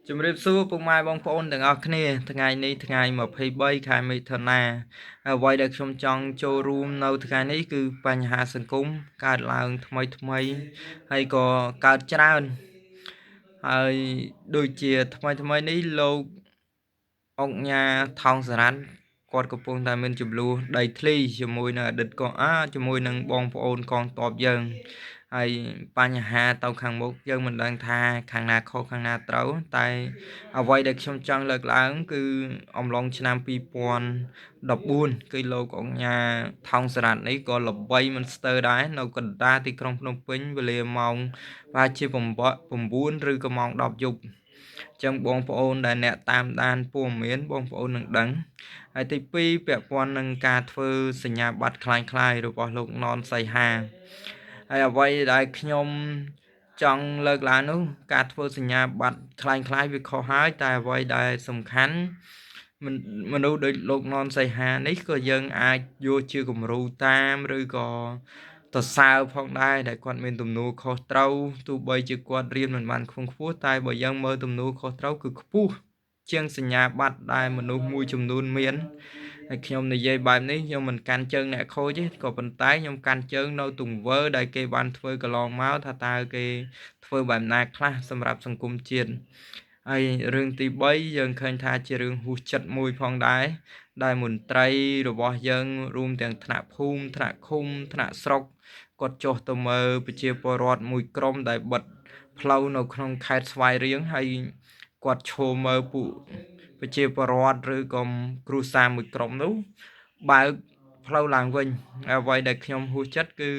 ជំរាបសួរពុកម៉ែបងប្អូនទាំងអស់គ្នាថ្ងៃនេះថ្ងៃ23ខែមិថុនាអ្វីដែលខ្ញុំចង់ចូលរួមនៅថ្ងៃនេះគឺបញ្ហាសង្គមកើតឡើងថ្មីហើយក៏កើតច្រើនហើយដូចជាថ្មីនេះលោកអង្គញាថោងសារ៉ាន់គាត់កំពុងតែមានចំនួនដីធ្លីជាមួយនឹងអតីតកងជាមួយនឹងបងប្អូនកងទ័ពយើងហើយបញ្ហាទៅខាងមុខយើងមិនដឹងថាខាងណាខុសខាងណាត្រូវតែអ្វីដែលខ្ញុំចង់លើកឡើងគឺអំឡុងឆ្នាំ2014គឺលោកអង្គញាថោងសារ៉ាត់នេះក៏ល្បីមិនស្ទើរដែរនៅកណ្ដាលទីក្រុងភ្នំពេញវេលាម៉ោងប្រហែលជា9ឬក៏ម៉ោង10យប់ចឹងបងប្អូនដែលអ្នកតាមដានព័ត៌មានបងប្អូននឹងដឹងហើយទី2ពាក់ព័ន្ធនឹងការធ្វើសញ្ញាបត្រคล้ายៗរបស់លោកណនសីហាហើយអ្វីដែលខ្ញុំចង់លើកឡើងនោះការធ្វើសញ្ញាបត្រคล้ายៗវាខុសហើយតែអ្វីដែលសំខាន់មនុស្សដូចលោកណនសីហានេះក៏យើងអាចយកជាគំរូតាមឬក៏សរសើរផងដែរដែលគាត់មានទំនួលខុសត្រូវទោះបីជាគាត់រៀនមិនបានខ្ពង់ខ្ពស់តែបើយើងមើលទំនួលខុសត្រូវគឺខ្ពស់ជាងសញ្ញាបត្រដែលមនុស្សមួយចំនួនមានហើយខ្ញុំនិយាយបែបនេះខ្ញុំមិនកាន់ជើងអ្នកខូចទេក៏ប៉ុន្តែខ្ញុំកាន់ជើងនៅទង្វើដែលគេបានធ្វើកន្លងមកថាតើគេធ្វើបែបណាខ្លះសម្រាប់សង្គមជាតិហើយរឿងទី3យើងឃើញថាជារឿងហួសចិត្តមួយផងដែរដែលមន្ត្រីរបស់យើងរួមទាំងថ្នាក់ភូមិថ្នាក់ឃុំថ្នាក់ស្រុកគាត់ចុះទៅមើលប្រជាពលរដ្ឋមួយក្រុមដែលបិទផ្លូវនៅក្នុងខេត្តស្វាយរៀងហើយគាត់ឈរមើលពួកប្រជាពលរដ្ឋឬក៏គ្រួសារមួយក្រុមនោះបើកផ្លូវឡើងវិញអ្វីដែលខ្ញុំហួសចិត្តគឺ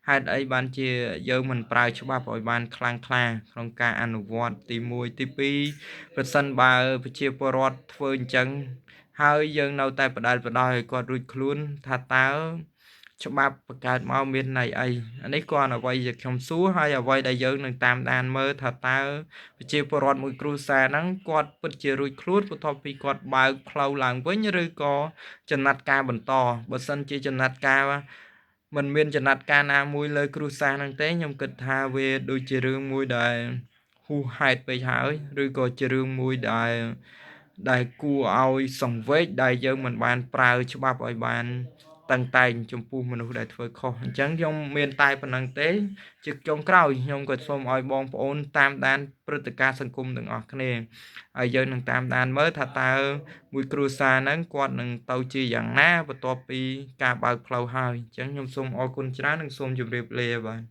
ហេតុអីបានជាយើងមិនប្រើច្បាប់ឲ្យបានខ្លាំងក្លាក្នុងការអនុវត្តទី1ទី2ប្រសិនបើប្រជាពលរដ្ឋធ្វើអញ្ចឹងហើយយើងនៅតែបដិសេធឲ្យគាត់រួចខ្លួនថាតើច្បាប់បង្កើតមកមានន័យអីអានេះក៏អ្វីដែលខ្ញុំសួរហើយអ្វីដែលយើងនឹងតាមដានមើលថាតើប្រជាពលរដ្ឋមួយគ្រួសារហ្នឹងគាត់ពិតជារួចខ្លួនបន្ទាប់ពីគាត់បើកផ្លូវឡើងវិញឬក៏ចំណាត់ការបន្តបើសិនជាចំណាត់ការមិនមានចំណាត់ការណាមួយលើគ្រួសារហ្នឹងទេខ្ញុំគិតថាវាដូចជារឿងមួយដែលហួសហេតុពេកហើយឬក៏ជារឿងមួយដែលគួរឲ្យសង្វេគដែលយើងមិនបានប្រើច្បាប់ឲ្យបានតឹងតែងចំពោះមនុស្សដែលធ្វើខុសអញ្ចឹងខ្ញុំមានតែប៉ុណ្្នឹងទេជាចុងក្រោយខ្ញុំក៏សូមឲ្យបងប្អូនតាមដានព្រឹត្តិការណ៍សង្គមទាំងអស់គ្នាហើយយើងនឹងតាមដានមើលថាតើមួយគ្រួសារហ្នឹងគាត់នឹងទៅជាយ៉ាងណាបន្ទាប់ពីការបើកផ្លូវហើយអញ្ចឹងខ្ញុំសូមអរគុណច្រើននិងសូមជម្រាបលាបាទ